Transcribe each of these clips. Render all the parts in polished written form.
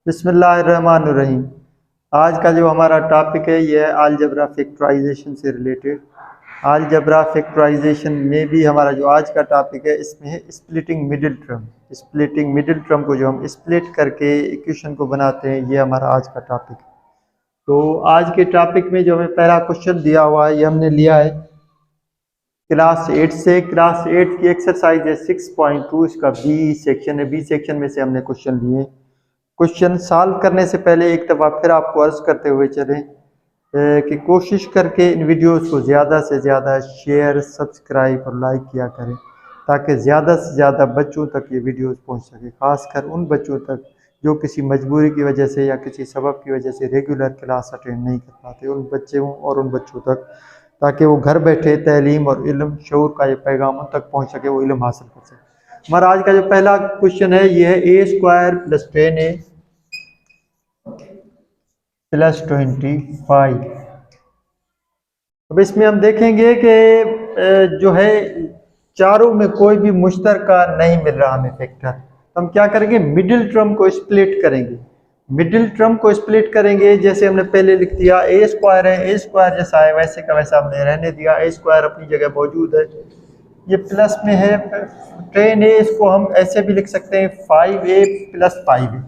बिस्मिल्लाहिर्रहमानिर्रहीम। आज का जो हमारा टॉपिक है यह है अलजेब्रा फैक्टराइजेशन से रिलेटेड। अलजेब्रा फैक्टराइजेशन में भी हमारा जो आज का टॉपिक है इसमें है splitting middle term. Splitting middle term को जो हम स्प्लिट करके इक्वेशन को बनाते हैं ये हमारा आज का टॉपिक है। तो आज के टॉपिक में जो हमें पहला क्वेश्चन दिया हुआ है ये हमने लिया है क्लास 8 से। क्लास 8 की एक्सरसाइज है 6.2, इसका बी सेक्शन है। बी सेक्शन में से हमने क्वेश्चन लिए। क्वेश्चन सॉल्व करने से पहले एक दफ़ा फिर आपको अर्ज करते हुए चलें कि कोशिश करके इन वीडियोस को ज़्यादा से ज़्यादा शेयर, सब्सक्राइब और लाइक किया करें ताकि ज़्यादा से ज़्यादा बच्चों तक ये वीडियोस पहुंच सके, ख़ासकर उन बच्चों तक जो किसी मजबूरी की वजह से या किसी सबब की वजह से रेगुलर क्लास अटेंड नहीं कर पाते, उन बच्चों और उन बच्चों तक, ताकि वो घर बैठे तालीम और इल्म शऊर का ये पैगाम उन तक पहुँच सके, वो इल्म हासिल कर सके। हमारा आज का जो पहला क्वेश्चन है ये है a² + 10a + 25। अब इसमें हम देखेंगे कि जो है चारों में कोई भी मुश्तरका नहीं मिल रहा हमें फैक्टर। तो हम क्या करेंगे, मिडिल टर्म को स्प्लिट करेंगे। मिडिल टर्म को स्प्लिट करेंगे जैसे हमने पहले लिख दिया a² है, a² जैसा है वैसे का वैसा हमने रहने दिया। a² अपनी जगह मौजूद है, ये प्लस में है 10a, इसको हम ऐसे भी लिख सकते हैं 5a + 5a।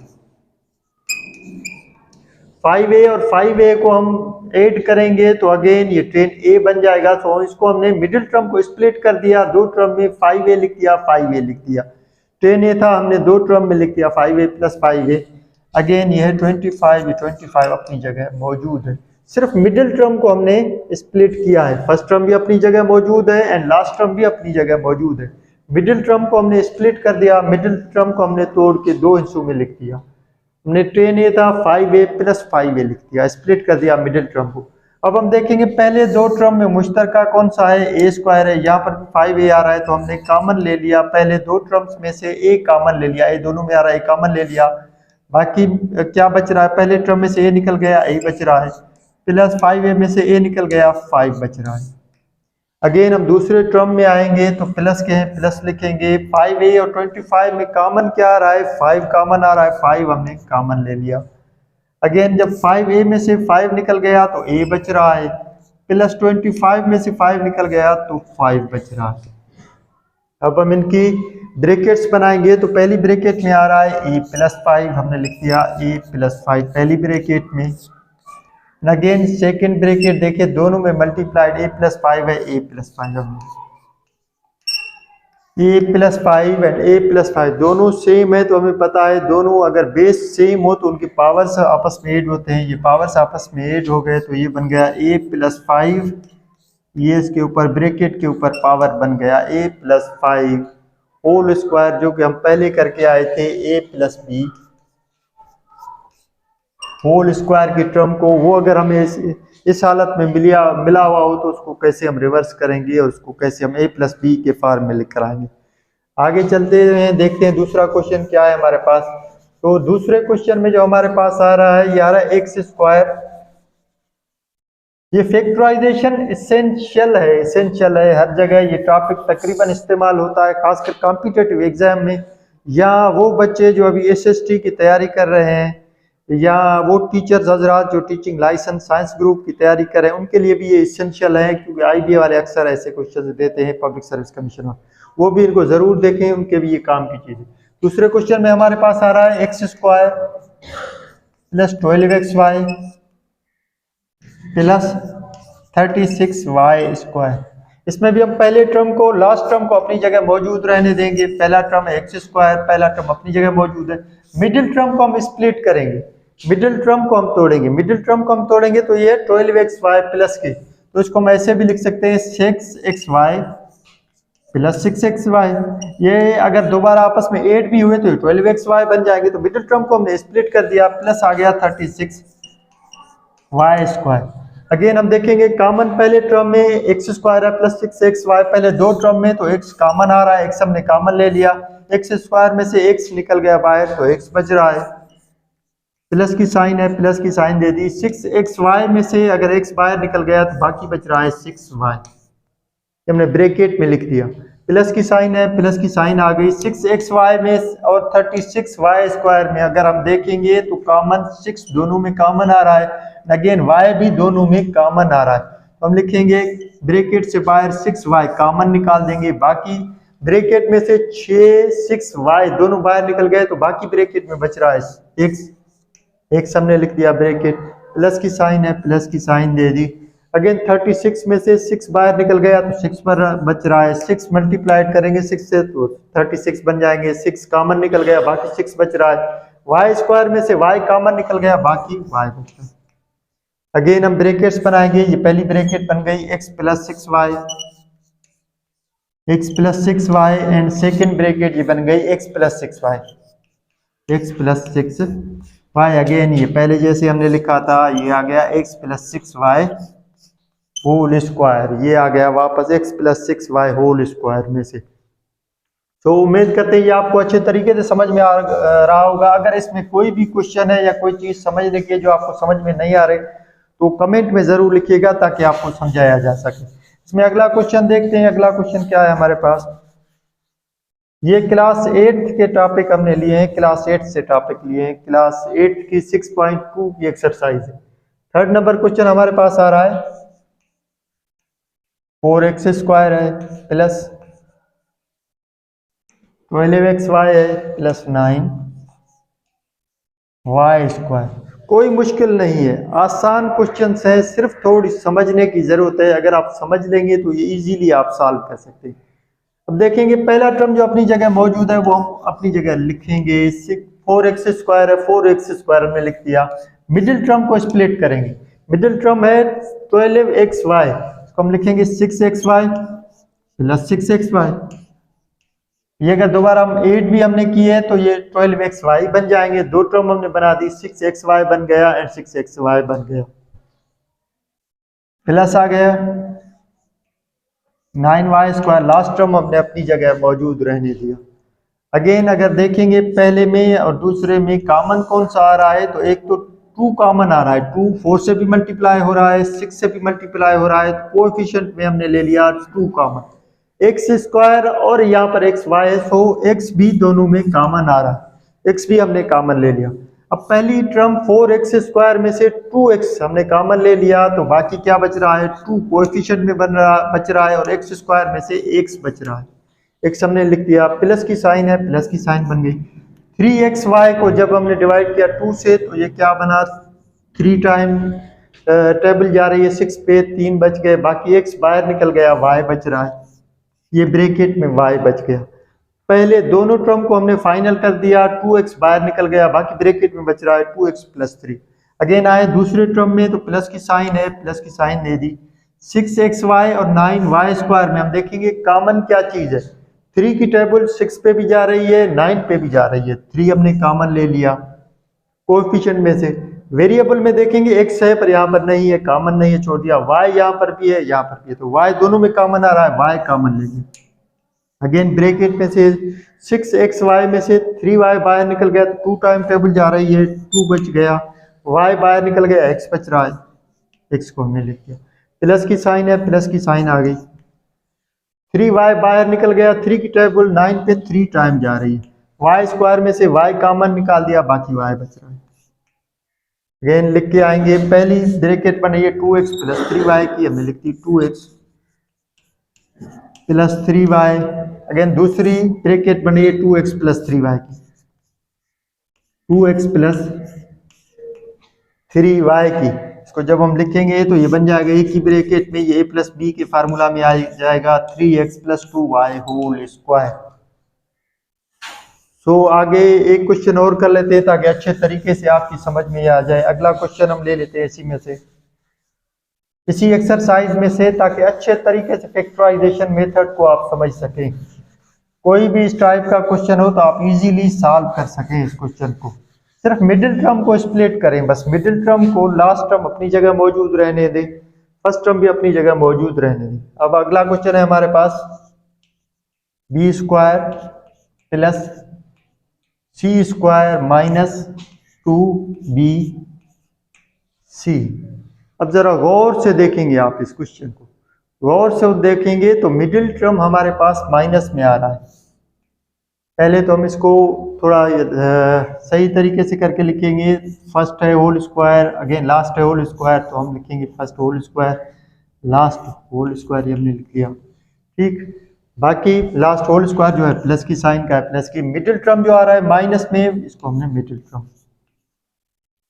5a और 5a को हम ऐड करेंगे तो अगेन ये 10a बन जाएगा। तो इसको हमने मिडिल टर्म को स्प्लिट कर दिया, दो टर्म में 5a लिख दिया, 5a लिख दिया। 10a था, हमने दो टर्म में लिख दिया 5a + 5a। अगेन ये है 25, ये 25 अपनी जगह मौजूद है। सिर्फ मिडिल टर्म को हमने स्प्लिट किया है। फर्स्ट टर्म भी अपनी जगह मौजूद है एंड लास्ट टर्म भी अपनी जगह मौजूद है। मिडिल टर्म को हमने स्प्लिट कर दिया, मिडिल टर्म को हमने तोड़ के दो हिस्सों में लिख दिया। हमने 10a था, 5a + 5a लिख दिया, स्प्लिट कर दिया मिडिल टर्म को। अब हम देखेंगे पहले दो टर्म में मुश्तरका कौन सा है, a² है, यहाँ पर 5a आ रहा है तो हमने कॉमन ले लिया। पहले दो टर्म्स में से a कॉमन ले लिया, a दोनों में आ रहा है, a कॉमन ले लिया। बाकी क्या बच रहा है, पहले टर्म में से a निकल गया, a बच रहा है, प्लस 5a में से a निकल गया, 5 बच रहा है। अगेन हम दूसरे टर्म में आएंगे तो प्लस के हैं, प्लस लिखेंगे। 5a और 25 में कॉमन क्या आ रहा है, 5 कॉमन आ रहा है, 5 हमने कॉमन ले लिया। अगेन जब 5a में से 5 निकल गया तो a बच रहा है, प्लस 25 में से 5 निकल गया तो 5 बच रहा है। अब हम इनकी ब्रैकेट्स बनाएंगे तो पहली ब्रैकेट में आ रहा है a + 5, हमने लिख दिया a + 5 पहली ब्रैकेट में। अगेन सेकंड ब्रैकेट देखिए, दोनों में मल्टीप्लाइड a + 5 है, a + 5 हमने a + 5 एंड a + 5 दोनों सेम है। तो हमें पता है दोनों अगर बेस सेम हो तो उनके पावर्स आपस में ऐड होते हैं। ये पावर्स आपस में ऐड हो गए तो ये बन गया a + 5, ये इसके ऊपर ब्रैकेट के ऊपर पावर बन गया a + 5 होल स्क्वायर, जो कि हम पहले करके आए थे a + b होल स्क्वायर की टर्म को। वो अगर हमें इस हालत में मिला हुआ हो तो उसको कैसे हम रिवर्स करेंगे और उसको कैसे हम a + b के फॉर्म में लिख कर आएंगे। आगे चलते हैं, देखते हैं दूसरा क्वेश्चन क्या है हमारे पास। तो दूसरे क्वेश्चन में जो हमारे पास आ रहा है ये आ रहा है x²। ये फैक्टराइजेशन इसेंशियल है हर जगह। ये टॉपिक तकरीबन इस्तेमाल होता है खासकर कॉम्पिटिटिव एग्जाम में, या वो बच्चे जो अभी SST की तैयारी कर रहे हैं, या वो टीचर्स हजरात जो टीचिंग लाइसेंस साइंस ग्रुप की तैयारी करें, उनके लिए भी ये इसेंशियल है। क्योंकि IBA वाले अक्सर ऐसे क्वेश्चन देते हैं, पब्लिक सर्विस कमीशन, वो भी इनको जरूर देखें, उनके भी ये काम की चीज़ है। दूसरे क्वेश्चन में हमारे पास आ रहा है x² + 12xy + 36y²। इसमें भी हम पहले टर्म को लास्ट टर्म को अपनी जगह मौजूद रहने देंगे। पहला टर्म है x², पहला टर्म अपनी जगह मौजूद है। मिडिल टर्म को हम स्प्लिट करेंगे, मिडिल टर्म को हम तोड़ेंगे। मिडिल टर्म को हम तोड़ेंगे तो ये 12xy प्लस के, तो इसको हम ऐसे भी लिख सकते हैं 6xy + 6xy। ये अगर दोबारा आपस में ऐड भी हुए तो 12xy बन जाएंगे। तो मिडिल टर्म को हमने स्प्लिट कर दिया, प्लस आ गया 36y²। अगेन हम देखेंगे कॉमन पहले टर्म में x² है + 6xy, पहले दो टर्म में तो x कॉमन आ रहा है, x हमने कॉमन ले लिया। x² में से x निकल गया बाहर तो x बच रहा है, प्लस की साइन है, प्लस की साइन दे दी। 6xy में से अगर x बाहर निकल गया तो बाकी बच रहा है 6y, हमने ब्रैकेट में लिख दिया। प्लस की साइन है, प्लस की साइन आ गई। 6xy में और 36y² में अगर हम देखेंगे तो कॉमन 6 दोनों में कॉमन आ रहा है, अगेन y भी दोनों में कॉमन आ रहा है। तो हम लिखेंगे ब्रैकेट से बाहर 6y कॉमन निकाल देंगे, बाकी ब्रैकेट में से 6y दोनों बाहर निकल गए तो बाकी ब्रैकेट में बच रहा है x हमने लिख दिया ब्रैकेट, प्लस की साइन है, प्लस की साइन दे दी। अगेन 36 में से 6 बाहर निकल गया तो 6 पर बच रहा है, 6 मल्टीप्लाइड करेंगे 6 से तो 36 बन जाएंगे, 6 कॉमन निकल गया बाकी 6 बच रहा है। y² में से y कॉमन निकल गया बाकी y बच रहा है। अगेन हम ब्रैकेट्स बनाएंगे, ये पहली ब्रैकेट बन गई x plus 6y and second bracket ये बन गई x प्लस 6y। अगेन ये पहले जैसे हमने लिखा था ये आ गया x plus 6y whole square, ये आ गया वापस x plus 6y whole square में से। तो उम्मीद करते हैं ये आपको अच्छे तरीके से समझ में आ रहा होगा। अगर इसमें कोई भी क्वेश्चन है या कोई चीज समझने की जो आपको समझ में नहीं आ रही तो कमेंट में जरूर लिखिएगा ताकि आपको समझाया जा सके। इसमें अगला क्वेश्चन देखते हैं। अगला क्वेश्चन क्या है हमारे पास, ये क्लास 8 के टॉपिक हमने लिए हैं, क्लास 8 से टॉपिक लिए हैं, क्लास 8 की 6.2 की एक्सरसाइज है। 3rd नंबर क्वेश्चन हमारे पास आ रहा है 4x² है प्लस 12xy है प्लस 9y²। कोई मुश्किल नहीं है, आसान क्वेश्चन है, सिर्फ थोड़ी समझने की जरूरत है। अगर आप समझ लेंगे तो ये इजीली आप सॉल्व कर सकते हैं। अब देखेंगे पहला टर्म जो अपनी जगह मौजूद है वो हम अपनी जगह लिखेंगे, 4x² है, 4x² हमने लिख दिया। मिडिल टर्म को स्प्लिट करेंगे, मिडिल टर्म है 12xy, इसको हम लिखेंगे 6xy प्लस 6xy। ये अगर दोबारा हम 8 भी हमने की है तो ये 12xy बन जाएंगे, दो टर्म हमने बना दी, 6xy बन गया एंड 6xy बन गया, प्लस आ गया 9y², लास्ट टर्म हमने अपनी जगह मौजूद रहने दिया। अगेन अगर देखेंगे पहले में और दूसरे में कॉमन कौन सा आ रहा है, तो एक तो 2 कॉमन आ रहा है, 2 4 से भी मल्टीप्लाई हो रहा है, 6 से भी मल्टीप्लाई हो रहा है, तो कोएफिशिएंट में हमने ले लिया 2 कॉमन, x² और यहाँ पर xy है, सो x भी दोनों में कॉमन आ रहा है, x भी हमने कॉमन ले लिया। अब पहली टर्म 4x² में से 2x हमने कॉमन ले लिया तो बाकी क्या बच रहा है, 2 कोएफिशिएंट में बच रहा है और x² में से x बच रहा है, x हमने लिख दिया, प्लस की साइन है, प्लस की साइन बन गई। 3xy को जब हमने डिवाइड किया 2 से तो ये क्या बना, 3 टाइम टेबल जा रही है 6 पे, 3 बच गए, बाकी x बाहर निकल गया, y बच रहा है, ये ब्रैकेट में y बच गया। पहले दोनों टर्म को हमने फाइनल कर दिया, 2x बाहर निकल गया, बाकी ब्रैकेट में बच रहा है 2x प्लस 3। अगेन आए दूसरे टर्म में तो प्लस की साइन है, प्लस की साइन दे दी, 6xy और 9y² में हम देखेंगे कॉमन क्या चीज है, 3 की टेबल 6 पे भी जा रही है, 9 पे भी जा रही है, 3 हमने कॉमन ले लिया कोएफिशिएंट में से। वेरिएबल में देखेंगे x है पर यहाँ पर नहीं है, कॉमन नहीं है, छोड़ दिया, y यहाँ पर भी है, यहाँ पर भी है, तो y दोनों में कॉमन आ रहा है, y कॉमन ले लिया। अगेन ब्रैकेट में से 6xy में से 3y बाहर निकल गया तो 2 टाइम टेबल जा रही है, 2 बच गया, y बाहर निकल गया, x बच रहा है, x को हमने लिख दिया, प्लस की साइन है, प्लस की साइन आ गई, 3y बाहर निकल गया, 3 की टेबल 9 पे 3 टाइम जा रही है, y² में से y कॉमन निकाल दिया, बाकी y बच रहा है। अगेन लिख के आएंगे, पहली ब्रैकेट बनी है 2x प्लस 3y की, हमने लिख दी 2x प्लस 3y। अगेन दूसरी ब्रैकेट बनी है 2x प्लस 3y की, 2x प्लस 3y की, इसको जब हम लिखेंगे तो ये बन जाएगा एक ही ब्रैकेट में, ये a प्लस b के फार्मूला में आ जाएगा 3x plus 2y whole square. सो आगे एक क्वेश्चन और कर लेते हैं ताकि अच्छे तरीके से आपकी समझ में आ जाए। अगला क्वेश्चन हम ले लेते हैं इसी में से, इसी एक्सरसाइज में से, ताकि अच्छे तरीके से फैक्टराइजेशन मेथड को आप समझ सकें। कोई भी इस टाइप का क्वेश्चन हो तो आप इजीली सॉल्व कर सकें इस क्वेश्चन को। सिर्फ मिडिल टर्म को स्प्लिट करें, बस मिडिल टर्म को, लास्ट टर्म अपनी जगह मौजूद रहने दें, फर्स्ट टर्म भी अपनी जगह मौजूद रहने दें। अब अगला क्वेश्चन है हमारे पास b² plus c² minus 2bc। अब जरा गौर से देखेंगे आप इस क्वेश्चन को, गौर से देखेंगे तो मिडिल टर्म हमारे पास माइनस में आ रहा है। पहले तो हम इसको थोड़ा सही तरीके से करके लिखेंगे। फर्स्ट है होल स्क्वायर, अगेन लास्ट है होल स्क्वायर, तो हम लिखेंगे first whole square, last whole square, ये हमने लिख लिया। ठीक, बाकी लास्ट होल स्क्वायर जो है प्लस की साइन का है, प्लस की मिडिल टर्म जो आ रहा है माइनस में, इसको हमने मिडिल टर्म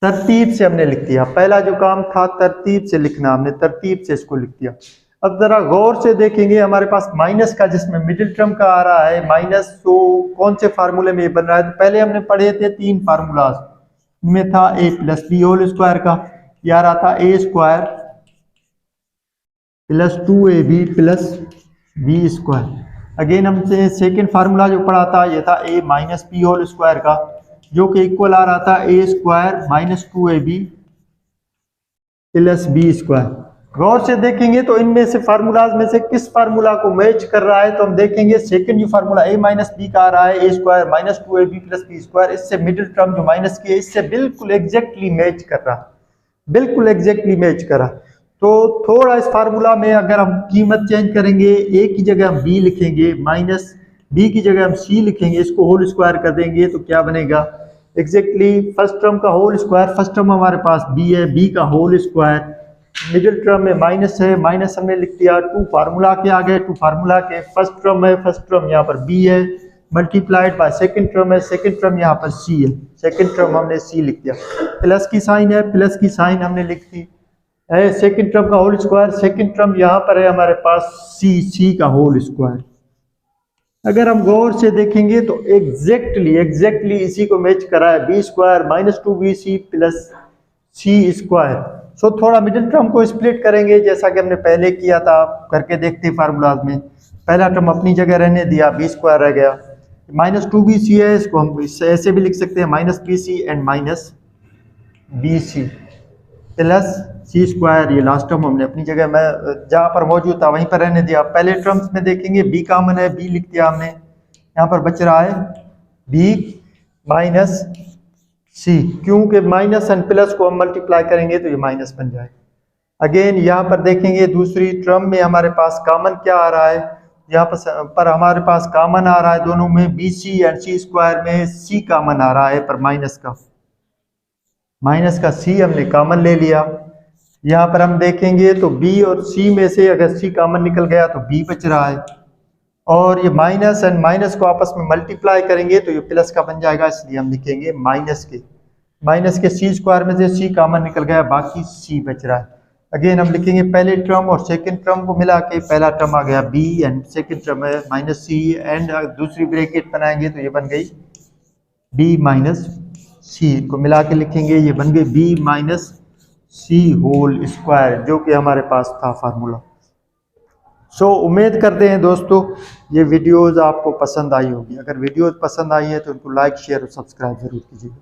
तरतीब से हमने लिख दिया। पहला जो काम था तरतीब से लिखना, हमने तरतीब से इसको लिख दिया। अब जरा गौर से देखेंगे हमारे पास माइनस का जिसमें मिडिल टर्म का आ रहा है माइनस, तो कौन से फार्मूले में ये बन रहा है? तो पहले हमने पढ़े थे 3 फार्मूलाज, में था a plus B whole square का, ये आ रहा था a square plus 2ab plus B square. Again हमसे सेकेंड फार्मूला जो पढ़ा था ये था a minus B whole square का, जो कि इक्वल आ रहा था a square minus 2ab plus B square. गौर से देखेंगे तो इनमें से फार्मूलाज में से किस फार्मूला को मैच कर रहा है? तो हम देखेंगे सेकंड जो फार्मूला a माइनस बी का आ रहा है, a square minus 2ab plus B square, इससे मिडिल टर्म जो माइनस की है इससे बिल्कुल एग्जैक्टली मैच कर रहा, बिल्कुल एग्जैक्टली मैच करा। तो थोड़ा इस फार्मूला में अगर हम कीमत चेंज करेंगे, a की जगह हम b लिखेंगे, माइनस b की जगह हम c लिखेंगे, इसको होल स्क्वायर कर देंगे तो क्या बनेगा? एग्जैक्टली फर्स्ट टर्म का होल स्क्वायर, फर्स्ट टर्म हमारे पास b है, b का होल स्क्वायर, मिडिल टर्म में माइनस है, माइनस हमने लिख दिया, 2 फार्मूला के आ गए, 2 फार्मूला के फर्स्ट टर्म है, फर्स्ट टर्म यहाँ पर b है, मल्टीप्लाइड बाय सेकंड टर्म है, सेकंड टर्म यहाँ पर c है, सेकंड टर्म हमने c लिख दिया, प्लस की साइन है, प्लस की साइन हमने लिख दी है, सेकंड टर्म का होल स्क्वायर, सेकंड टर्म यहाँ पर है हमारे पास c का होल स्क्वायर। अगर हम गौर से देखेंगे तो एग्जैक्टली इसी को मैच करा है, B square minus 2bc plus C square. So थोड़ा मिडिल टर्म को स्प्लिट करेंगे जैसा कि हमने पहले किया था, करके देखते हैं फार्मूलाज में। पहला टर्म अपनी जगह रहने दिया, बी स्क्वायर रह गया, माइनस 2bc है, इसको हम ऐसे भी लिख सकते हैं minus bc and minus bc plus C square, ये लास्ट टर्म हमने अपनी जगह में जहाँ पर मौजूद था वहीं पर रहने दिया। पहले टर्म्स में देखेंगे b कॉमन है, b लिख दिया हमने, यहाँ पर बच रहा है b माइनस सी, क्योंकि माइनस एंड प्लस को हम मल्टीप्लाई करेंगे तो ये माइनस बन जाएगा। अगेन यहाँ पर देखेंगे दूसरी टर्म में हमारे पास कॉमन क्या आ रहा है, यहाँ पर हमारे पास कॉमन आ रहा है दोनों में, bc एंड सी स्क्वायर में c कॉमन आ रहा है, पर माइनस का c हमने कॉमन ले लिया। यहाँ पर हम देखेंगे तो b और c में से अगर c कॉमन निकल गया तो b बच रहा है, और ये माइनस एंड माइनस को आपस में मल्टीप्लाई करेंगे तो ये प्लस का बन जाएगा, इसलिए हम लिखेंगे माइनस के c स्क्वायर में से c कॉमन निकल गया, बाकी c बच रहा है। अगेन हम लिखेंगे पहले टर्म और सेकंड टर्म को मिला के, पहला टर्म आ गया b एंड सेकंड टर्म है माइनस c, एंड दूसरी ब्रैकेट बनाएंगे तो ये बन गई b माइनस c, को मिला के लिखेंगे, ये बन गई b minus c whole square, जो कि हमारे पास था फार्मूला। सो उम्मीद करते हैं दोस्तों ये वीडियोस आपको पसंद आई होगी। अगर वीडियोस पसंद आई है तो उनको लाइक शेयर और सब्सक्राइब जरूर कीजिएगा।